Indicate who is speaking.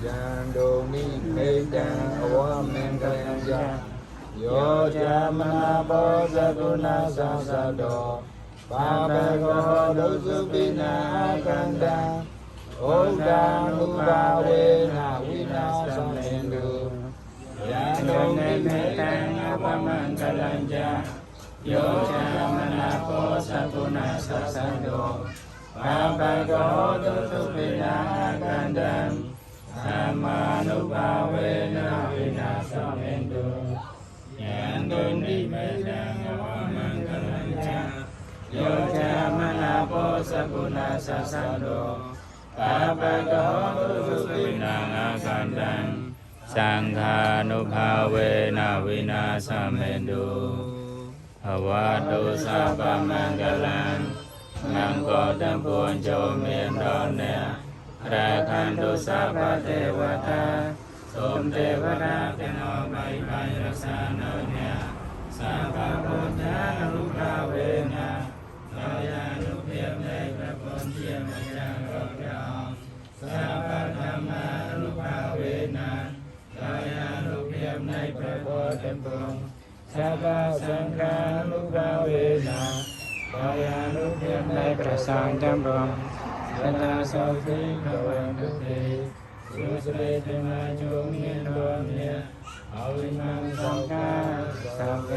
Speaker 1: ยันโดมิเมตังอวามังกลังจาโยจามนาโพสกุณาสัสสะโตปาปะโกดุสุปินากันตังโอดานุภาเวนะวินาสเมตุยันโดมิเมตังอวามังกลังจาโยจามนาโพสกุณาสัสสะโตปาปะโกดุสุปินากันตังธัมมานุภาเวนะวินาสเมตุยันโดมิเมตังอวามังกลังจาโยจามนาโพสกุณาสัสสะโตปาปะโกดุสุปินากันตังสังฆานุภาเวนะวินาสเมตุภวตุสัพพมังคลังมังกรตัมปุญโจเมนโดเนราคันตุสัพพเทวตาสมเทวราเป็นออกไปไปรักษาโนเนสัพพพุทธานุภาเวนะขอยานุเพียรในพระพุทธเทียมจากของเราสัพพธรรมานุภาเวนะขอยานุเพียรในพระพุทธเทียมสัพพสังฆานุภาเวนะขอยานุเพียรในพระสังฆธรรมสัทธาสัพพิภวันตุเตสุสเรธมาจุเมียนโดเมียอวิมังสังฆาสัพเพ